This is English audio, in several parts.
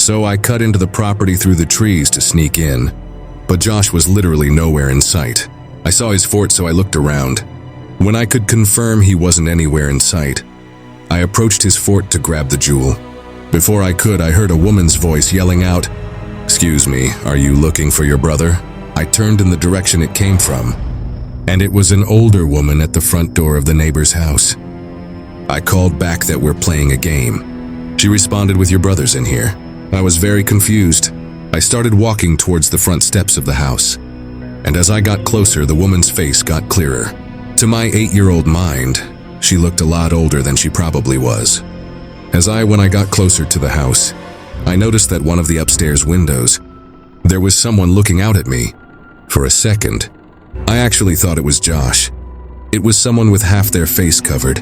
So I cut into the property through the trees to sneak in, but Josh was literally nowhere in sight. I saw his fort, so I looked around. When I could confirm he wasn't anywhere in sight, I approached his fort to grab the jewel. Before I could, I heard a woman's voice yelling out, "Excuse me, are you looking for your brother?" I turned in the direction it came from, and it was an older woman at the front door of the neighbor's house. I called back that we're playing a game. She responded with, "Your brother's in here." I was very confused. I started walking towards the front steps of the house, and as I got closer, the woman's face got clearer. To my 8-year-old mind, she looked a lot older than she probably was. When I got closer to the house, I noticed that one of the upstairs windows, there was someone looking out at me. For a second, I actually thought it was Josh. It was someone with half their face covered,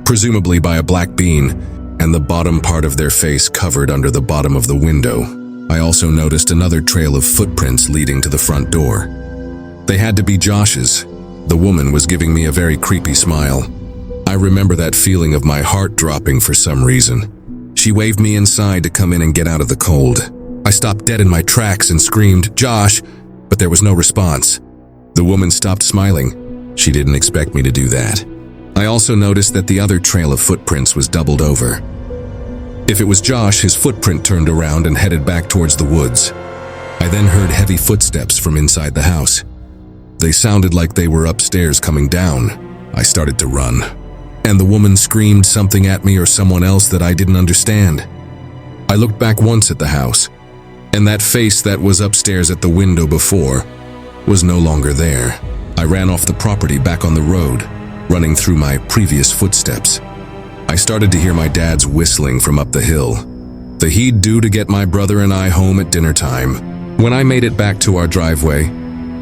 presumably by a black bean, and the bottom part of their face covered under the bottom of the window. I also noticed another trail of footprints leading to the front door. They had to be Josh's. The woman was giving me a very creepy smile. I remember that feeling of my heart dropping for some reason. She waved me inside to come in and get out of the cold. I stopped dead in my tracks and screamed, "Josh!" but there was no response. The woman stopped smiling. She didn't expect me to do that. I also noticed that the other trail of footprints was doubled over. If it was Josh, his footprint turned around and headed back towards the woods. I then heard heavy footsteps from inside the house. They sounded like they were upstairs coming down. I started to run, and the woman screamed something at me or someone else that I didn't understand. I looked back once at the house, and that face that was upstairs at the window before was no longer there. I ran off the property back on the road, running through my previous footsteps. I started to hear my dad's whistling from up the hill, the he'd do to get my brother and I home at dinner time. When I made it back to our driveway,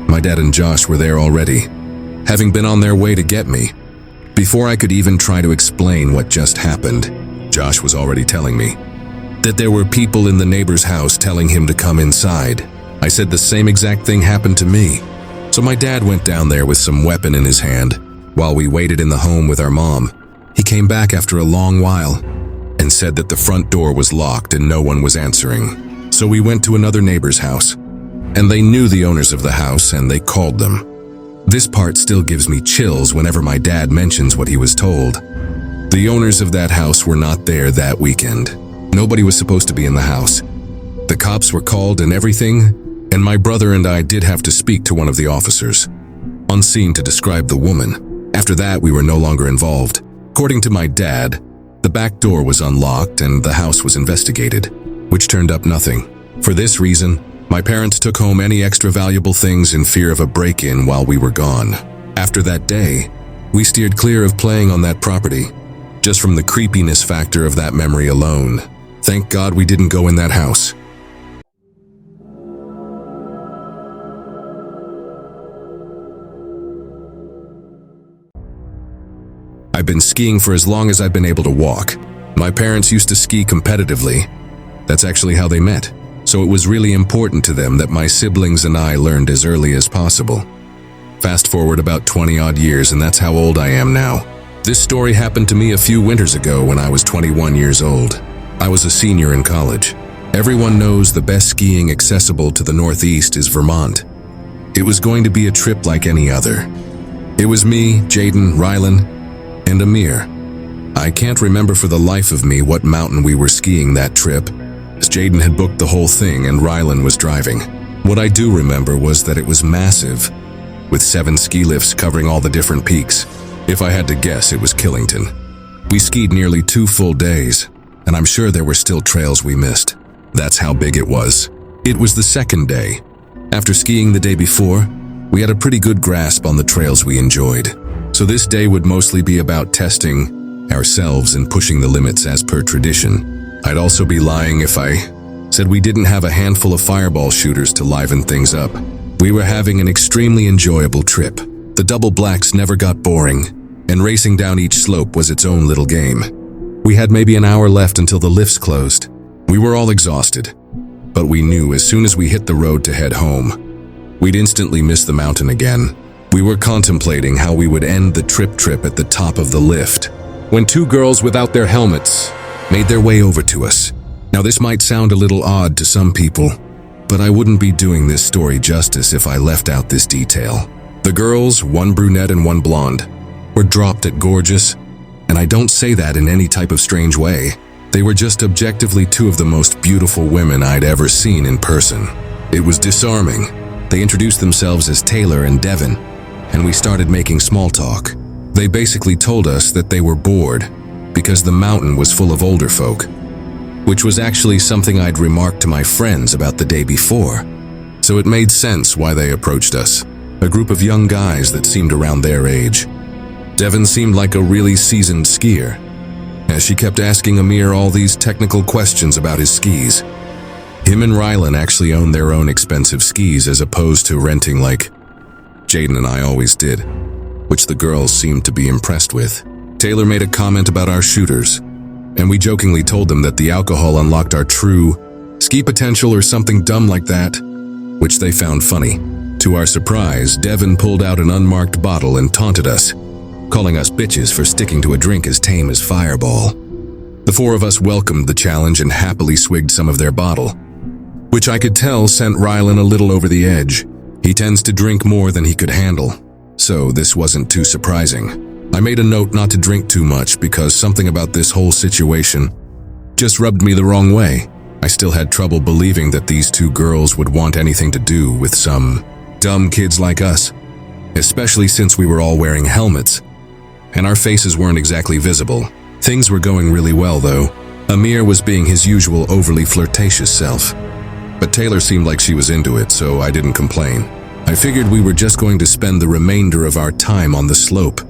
my dad and Josh were there already, having been on their way to get me. Before I could even try to explain what just happened, Josh was already telling me that there were people in the neighbor's house telling him to come inside. I said the same exact thing happened to me. So my dad went down there with some weapon in his hand. While we waited in the home with our mom, he came back after a long while and said that the front door was locked and no one was answering. So we went to another neighbor's house, and they knew the owners of the house and they called them. This part still gives me chills whenever my dad mentions what he was told. The owners of that house were not there that weekend. Nobody was supposed to be in the house. The cops were called and everything, and my brother and I did have to speak to one of the officers on scene to describe the woman. After that, we were no longer involved. According to my dad, the back door was unlocked and the house was investigated, which turned up nothing. For this reason, my parents took home any extra valuable things in fear of a break-in while we were gone. After that day, we steered clear of playing on that property, just from the creepiness factor of that memory alone. Thank God we didn't go in that house. I've been skiing for as long as I've been able to walk. My parents used to ski competitively. That's actually how they met. So it was really important to them that my siblings and I learned as early as possible. Fast forward about 20-odd years, and that's how old I am now. This story happened to me a few winters ago when I was 21 years old. I was a senior in college. Everyone knows the best skiing accessible to the Northeast is Vermont. It was going to be a trip like any other. It was me, Jaden, Rylan, and Amir. I can't remember for the life of me what mountain we were skiing that trip, as Jaden had booked the whole thing and Rylan was driving. What I do remember was that it was massive, with 7 ski lifts covering all the different peaks. If I had to guess, it was Killington. We skied nearly 2 full days, and I'm sure there were still trails we missed. That's how big it was. It was the second day. After skiing the day before, we had a pretty good grasp on the trails we enjoyed. So this day would mostly be about testing ourselves and pushing the limits as per tradition. I'd also be lying if I said we didn't have a handful of fireball shooters to liven things up. We were having an extremely enjoyable trip. The double blacks never got boring, and racing down each slope was its own little game. We had maybe an hour left until the lifts closed. We were all exhausted, but we knew as soon as we hit the road to head home, we'd instantly miss the mountain again. We were contemplating how we would end the trip at the top of the lift, when 2 girls without their helmets made their way over to us. Now this might sound a little odd to some people, but I wouldn't be doing this story justice if I left out this detail. The girls, one brunette and one blonde, were dropped at gorgeous, and I don't say that in any type of strange way. They were just objectively two of the most beautiful women I'd ever seen in person. It was disarming. They introduced themselves as Taylor and Devin, and we started making small talk. They basically told us that they were bored because the mountain was full of older folk, which was actually something I'd remarked to my friends about the day before. So it made sense why they approached us, a group of young guys that seemed around their age. Devin seemed like a really seasoned skier, as she kept asking Amir all these technical questions about his skis. Him and Rylan actually owned their own expensive skis as opposed to renting like Jaden and I always did, which the girls seemed to be impressed with. Taylor made a comment about our shooters, and we jokingly told them that the alcohol unlocked our true ski potential or something dumb like that, which they found funny. To our surprise, Devin pulled out an unmarked bottle and taunted us, calling us bitches for sticking to a drink as tame as Fireball. The four of us welcomed the challenge and happily swigged some of their bottle, which I could tell sent Rylan a little over the edge. He tends to drink more than he could handle, so this wasn't too surprising. I made a note not to drink too much because something about this whole situation just rubbed me the wrong way. I still had trouble believing that these two girls would want anything to do with some dumb kids like us, especially since we were all wearing helmets, and our faces weren't exactly visible. Things were going really well, though. Amir was being his usual overly flirtatious self, but Taylor seemed like she was into it, so I didn't complain. I figured we were just going to spend the remainder of our time on the slope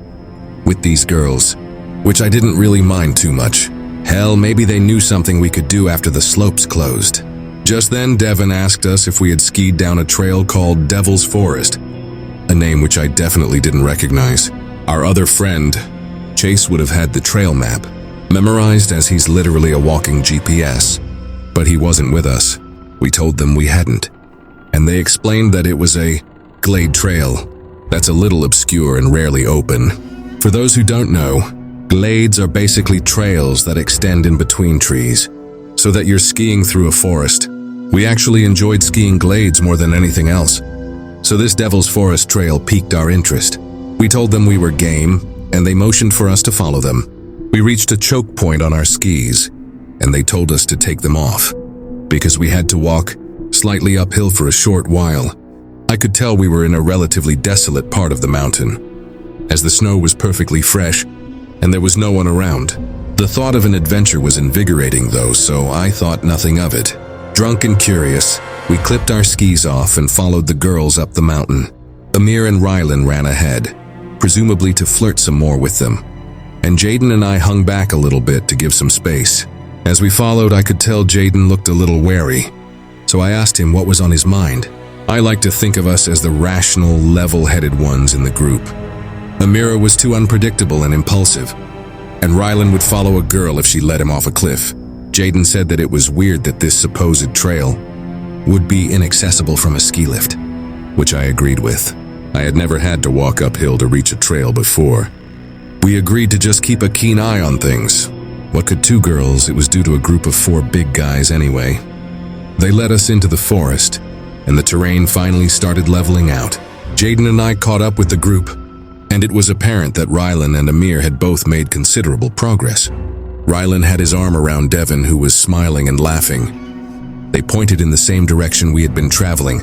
with these girls, which I didn't really mind too much. Hell, maybe they knew something we could do after the slopes closed. Just then, Devin asked us if we had skied down a trail called Devil's Forest, a name which I definitely didn't recognize. Our other friend, Chase, would have had the trail map memorized as he's literally a walking GPS, but he wasn't with us. We told them we hadn't, and they explained that it was a glade trail that's a little obscure and rarely open. For those who don't know, glades are basically trails that extend in between trees, so that you're skiing through a forest. We actually enjoyed skiing glades more than anything else, so this Devil's Forest trail piqued our interest. We told them we were game, and they motioned for us to follow them. We reached a choke point on our skis, and they told us to take them off, because we had to walk slightly uphill for a short while. I could tell we were in a relatively desolate part of the mountain, as the snow was perfectly fresh, and there was no one around. The thought of an adventure was invigorating though, so I thought nothing of it. Drunk and curious, we clipped our skis off and followed the girls up the mountain. Amir and Rylan ran ahead, presumably to flirt some more with them, and Jaden and I hung back a little bit to give some space. As we followed, I could tell Jaden looked a little wary, so I asked him what was on his mind. I like to think of us as the rational, level-headed ones in the group. Amira was too unpredictable and impulsive, and Rylan would follow a girl if she led him off a cliff. Jaden said that it was weird that this supposed trail would be inaccessible from a ski lift, which I agreed with. I had never had to walk uphill to reach a trail before. We agreed to just keep a keen eye on things. What could two girls? It was due to a group of 4 big guys anyway. They led us into the forest, and the terrain finally started leveling out. Jaden and I caught up with the group, and it was apparent that Rylan and Amir had both made considerable progress. Rylan had his arm around Devin, who was smiling and laughing. They pointed in the same direction we had been traveling,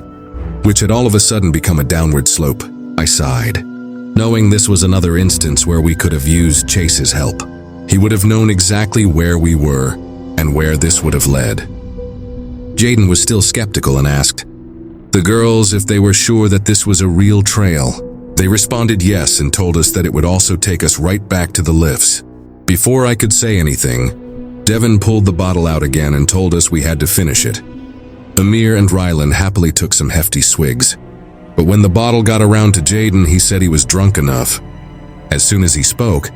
which had all of a sudden become a downward slope. I sighed, knowing this was another instance where we could have used Chase's help. He would have known exactly where we were and where this would have led. Jaden was still skeptical and asked the girls if they were sure that this was a real trail. They responded yes and told us that it would also take us right back to the lifts. Before I could say anything, Devin pulled the bottle out again and told us we had to finish it. Amir and Rylan happily took some hefty swigs, but when the bottle got around to Jaden, he said he was drunk enough. As soon as he spoke,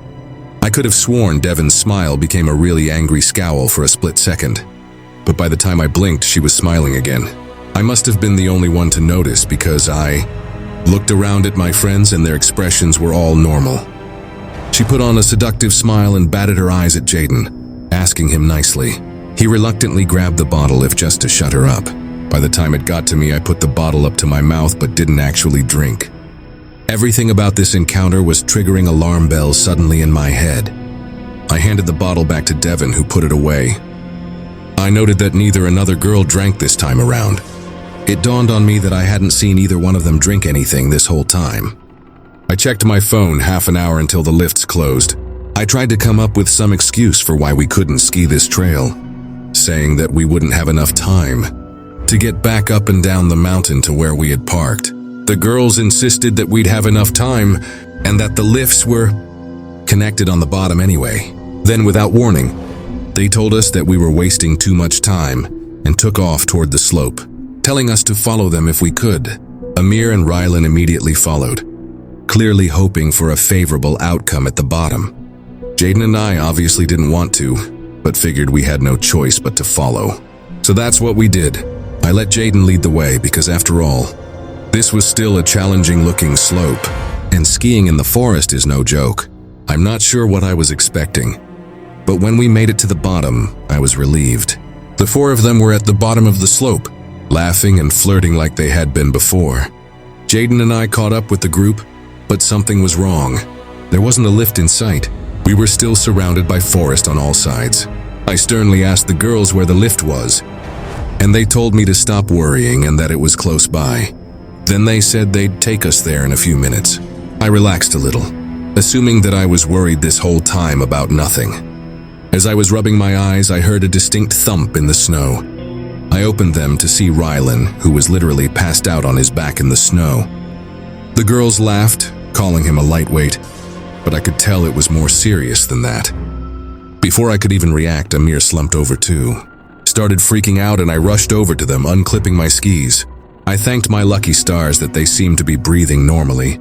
I could have sworn Devin's smile became a really angry scowl for a split second, but by the time I blinked, she was smiling again. I must have been the only one to notice because I looked around at my friends and their expressions were all normal. She put on a seductive smile and batted her eyes at Jaden, asking him nicely, He reluctantly grabbed the bottle if just to shut her up. By the time it got to me, I put the bottle up to my mouth but didn't actually drink. Everything about this encounter was triggering alarm bells suddenly in my head. I handed the bottle back to Devin, who put it away. I noted that neither another girl drank this time around. It dawned on me that I hadn't seen either one of them drink anything this whole time. I checked my phone half an hour until the lifts closed. I tried to come up with some excuse for why we couldn't ski this trail, saying that we wouldn't have enough time to get back up and down the mountain to where we had parked. The girls insisted that we'd have enough time and that the lifts were connected on the bottom anyway. Then, without warning, they told us that we were wasting too much time and took off toward the slope, telling us to follow them if we could. Amir and Rylan immediately followed, clearly hoping for a favorable outcome at the bottom. Jaden and I obviously didn't want to, but figured we had no choice but to follow. So that's what we did. I let Jaden lead the way because, after all, this was still a challenging-looking slope, and skiing in the forest is no joke. I'm not sure what I was expecting, but when we made it to the bottom, I was relieved. The four of them were at the bottom of the slope, laughing and flirting like they had been before. Jaden and I caught up with the group, but something was wrong. There wasn't a lift in sight. We were still surrounded by forest on all sides. I sternly asked the girls where the lift was, and they told me to stop worrying and that it was close by. Then they said they'd take us there in a few minutes. I relaxed a little, assuming that I was worried this whole time about nothing. As I was rubbing my eyes, I heard a distinct thump in the snow. I opened them to see Rylan, who was literally passed out on his back in the snow. The girls laughed, calling him a lightweight, but I could tell it was more serious than that. Before I could even react, Amir slumped over too, started freaking out, and I rushed over to them, unclipping my skis. I thanked my lucky stars that they seemed to be breathing normally,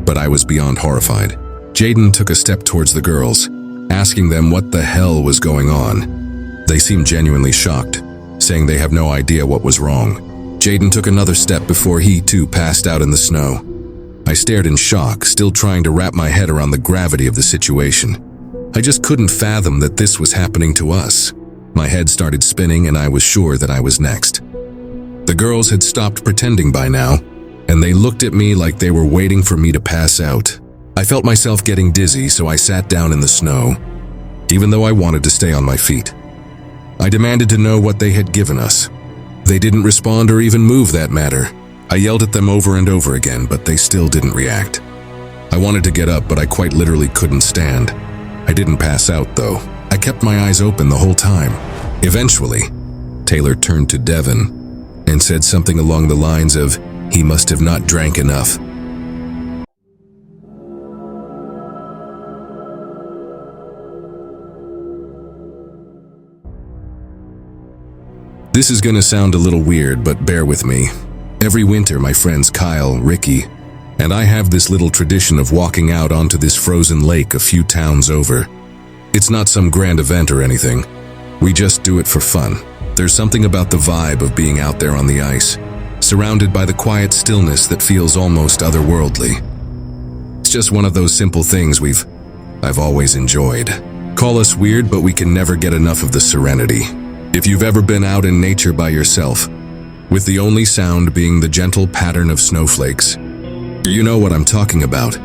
but I was beyond horrified. Jaden took a step towards the girls, asking them what the hell was going on. They seemed genuinely shocked, saying they have no idea what was wrong. Jaden took another step before he too passed out in the snow. I stared in shock, still trying to wrap my head around the gravity of the situation. I just couldn't fathom that this was happening to us. My head started spinning and I was sure that I was next. The girls had stopped pretending by now, and they looked at me like they were waiting for me to pass out. I felt myself getting dizzy, so I sat down in the snow, even though I wanted to stay on my feet. I demanded to know what they had given us. They didn't respond or even move that matter. I yelled at them over and over again, but they still didn't react. I wanted to get up, but I quite literally couldn't stand. I didn't pass out, though. I kept my eyes open the whole time. Eventually, Taylor turned to Devin and said something along the lines of, "He must have not drank enough." This is gonna sound a little weird, but bear with me. Every winter, my friends Kyle, Ricky, and I have this little tradition of walking out onto this frozen lake a few towns over. It's not some grand event or anything. We just do it for fun. There's something about the vibe of being out there on the ice, surrounded by the quiet stillness that feels almost otherworldly. It's just one of those simple things I've always enjoyed. Call us weird, but we can never get enough of the serenity. If you've ever been out in nature by yourself, with the only sound being the gentle pattern of snowflakes, you know what I'm talking about.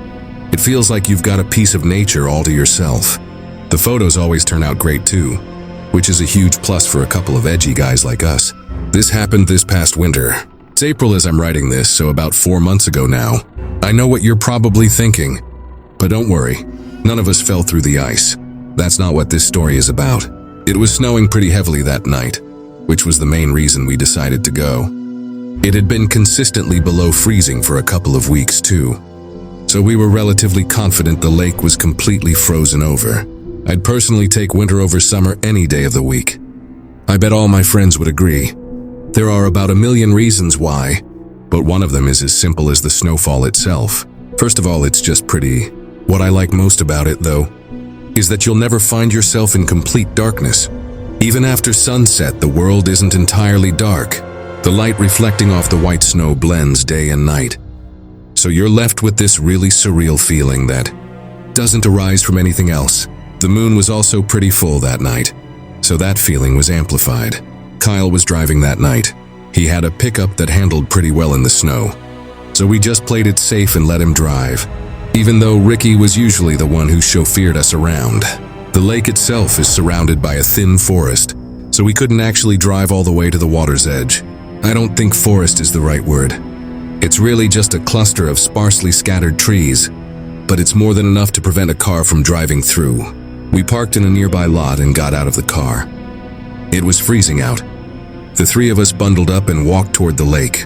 It feels like you've got a piece of nature all to yourself. The photos always turn out great too, which is a huge plus for a couple of edgy guys like us. This happened this past winter. It's April as I'm writing this, so about 4 months ago now. I know what you're probably thinking, but don't worry, none of us fell through the ice. That's not what this story is about. It was snowing pretty heavily that night, which was the main reason we decided to go. It had been consistently below freezing for a couple of weeks too, so we were relatively confident the lake was completely frozen over. I'd personally take winter over summer any day of the week. I bet all my friends would agree. There are about a million reasons why, but one of them is as simple as the snowfall itself. First of all, it's just pretty. What I like most about it, though, is that you'll never find yourself in complete darkness. Even after sunset, the world isn't entirely dark. The light reflecting off the white snow blends day and night. So you're left with this really surreal feeling that doesn't arise from anything else. The moon was also pretty full that night, So that feeling was amplified. Kyle was driving that night. He had a pickup that handled pretty well in the snow. So we just played it safe and let him drive, even though Ricky was usually the one who chauffeured us around. The lake itself is surrounded by a thin forest, so we couldn't actually drive all the way to the water's edge. I don't think forest is the right word. It's really just a cluster of sparsely scattered trees, but it's more than enough to prevent a car from driving through. We parked in a nearby lot and got out of the car. It was freezing out. The three of us bundled up and walked toward the lake.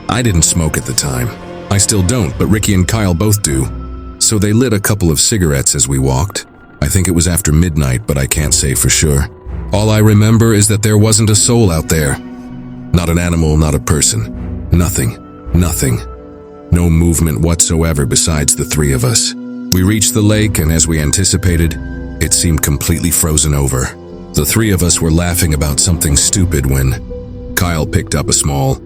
I didn't smoke at the time. I still don't, but Ricky and Kyle both do. So they lit a couple of cigarettes as we walked. I think it was after midnight, but I can't say for sure. All I remember is that there wasn't a soul out there. Not an animal, not a person. Nothing. No movement whatsoever besides the three of us. We reached the lake, and as we anticipated, it seemed completely frozen over. The three of us were laughing about something stupid when Kyle picked up a small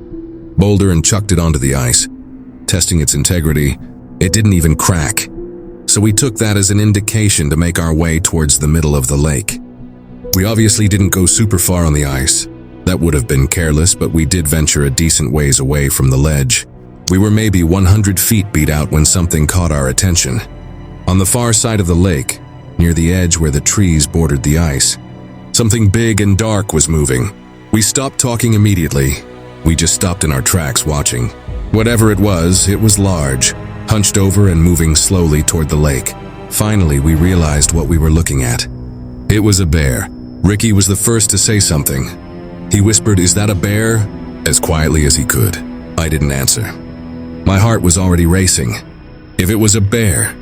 boulder and chucked it onto the ice. Testing its integrity, it didn't even crack. So we took that as an indication to make our way towards the middle of the lake. We obviously didn't go super far on the ice. That would have been careless, but we did venture a decent ways away from the ledge. We were maybe 100 feet beat out when something caught our attention. On the far side of the lake, near the edge where the trees bordered the ice, something big and dark was moving. We stopped talking immediately. We just stopped in our tracks watching. Whatever it was large, hunched over and moving slowly toward the lake. Finally, we realized what we were looking at. It was a bear. Ricky was the first to say something. He whispered, "Is that a bear?" as quietly as he could. I didn't answer. My heart was already racing. If it was a bear,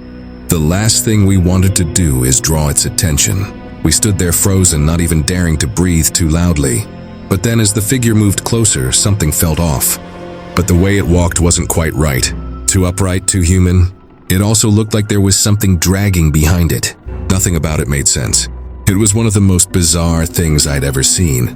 the last thing we wanted to do is draw its attention. We stood there frozen, not even daring to breathe too loudly. But then as the figure moved closer, something felt off. But the way it walked wasn't quite right. Too upright, too human. It also looked like there was something dragging behind it. Nothing about it made sense. It was one of the most bizarre things I'd ever seen.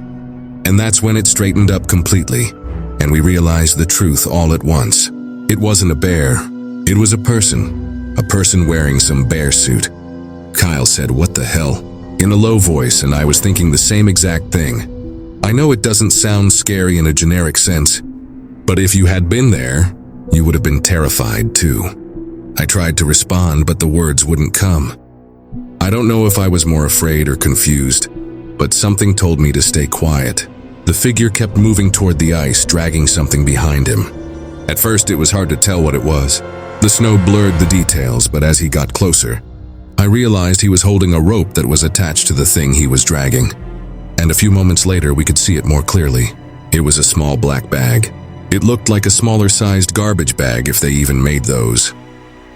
And that's when it straightened up completely, and we realized the truth all at once. It wasn't a bear. It was a person wearing some bear suit. Kyle said, "What the hell?" in a low voice, and I was thinking the same exact thing. I know it doesn't sound scary in a generic sense, but if you had been there, you would have been terrified too. I tried to respond, but the words wouldn't come. I don't know if I was more afraid or confused, but something told me to stay quiet. The figure kept moving toward the ice, dragging something behind him. At first, it was hard to tell what it was. The snow blurred the details, but as he got closer, I realized he was holding a rope that was attached to the thing he was dragging. And a few moments later, we could see it more clearly. It was a small black bag. It looked like a smaller-sized garbage bag if they even made those.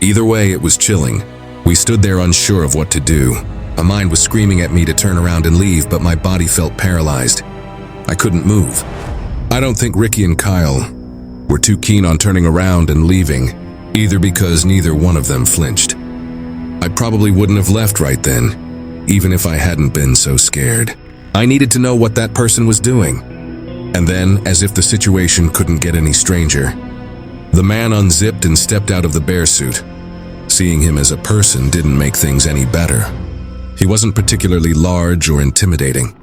Either way, it was chilling. We stood there unsure of what to do. My mind was screaming at me to turn around and leave, but my body felt paralyzed. I couldn't move. I don't think Ricky and Kyle were too keen on turning around and leaving, either because neither one of them flinched. I probably wouldn't have left right then, even if I hadn't been so scared. I needed to know what that person was doing. And then, as if the situation couldn't get any stranger, the man unzipped and stepped out of the bear suit. Seeing him as a person didn't make things any better. He wasn't particularly large or intimidating,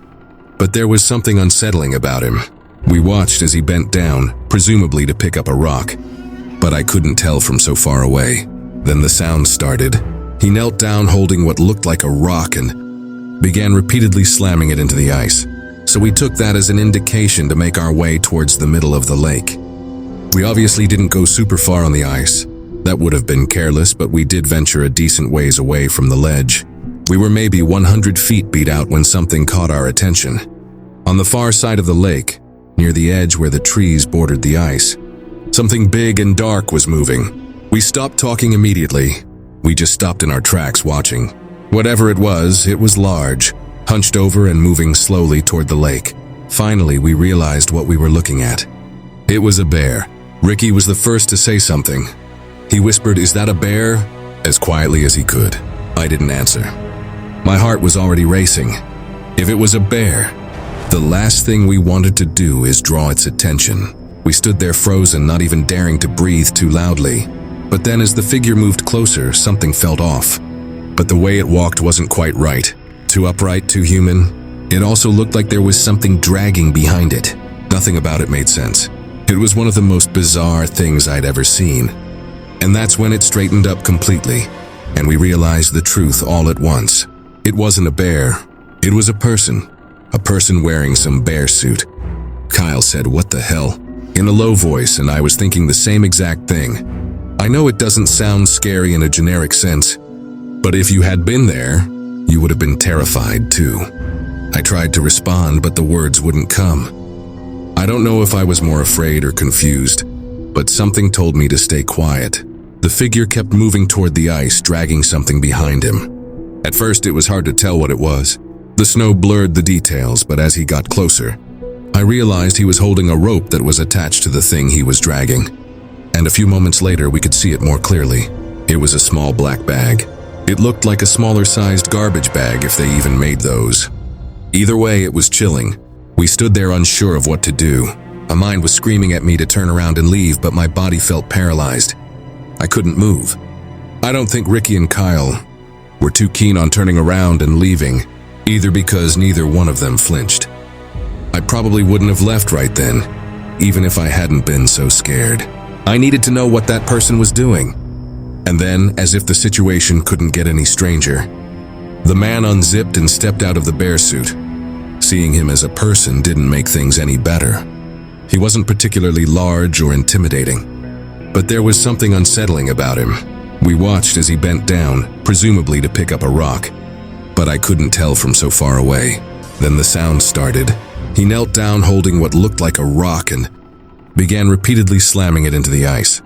but there was something unsettling about him. We watched as he bent down, presumably to pick up a rock, but I couldn't tell from so far away. Then the sound started. He knelt down holding what looked like a rock and began repeatedly slamming it into the ice. So we took that as an indication to make our way towards the middle of the lake. We obviously didn't go super far on the ice. That would have been careless, but we did venture a decent ways away from the ledge. We were maybe 100 feet beat out when something caught our attention. On the far side of the lake, near the edge where the trees bordered the ice, something big and dark was moving. We stopped talking immediately. We just stopped in our tracks watching. Whatever it was large, hunched over and moving slowly toward the lake. Finally, we realized what we were looking at. It was a bear. Ricky was the first to say something. He whispered, "Is that a bear?" as quietly as he could. I didn't answer. My heart was already racing. If it was a bear, the last thing we wanted to do is draw its attention. We stood there frozen, not even daring to breathe too loudly. But then as the figure moved closer, something felt off. But the way it walked wasn't quite right. Too upright, too human. It also looked like there was something dragging behind it. Nothing about it made sense. It was one of the most bizarre things I'd ever seen. And that's when it straightened up completely, and we realized the truth all at once. It wasn't a bear. It was a person wearing some bear suit. Kyle said, "What the hell?" in a low voice, and I was thinking the same exact thing. I know it doesn't sound scary in a generic sense, but if you had been there, you would have been terrified too. I tried to respond, but the words wouldn't come. I don't know if I was more afraid or confused, but something told me to stay quiet. The figure kept moving toward the ice, dragging something behind him. At first, it was hard to tell what it was. The snow blurred the details, but as he got closer, I realized he was holding a rope that was attached to the thing he was dragging. And a few moments later, we could see it more clearly. It was a small black bag. It looked like a smaller-sized garbage bag if they even made those. Either way, it was chilling. We stood there unsure of what to do. My mind was screaming at me to turn around and leave, but my body felt paralyzed. I couldn't move. I don't think Ricky and Kyle were too keen on turning around and leaving, either because neither one of them flinched. I probably wouldn't have left right then, even if I hadn't been so scared. I needed to know what that person was doing. And then, as if the situation couldn't get any stranger, the man unzipped and stepped out of the bear suit. Seeing him as a person didn't make things any better. He wasn't particularly large or intimidating, but there was something unsettling about him. We watched as he bent down, presumably to pick up a rock, but I couldn't tell from so far away. Then the sound started. He knelt down holding what looked like a rock and began repeatedly slamming it into the ice.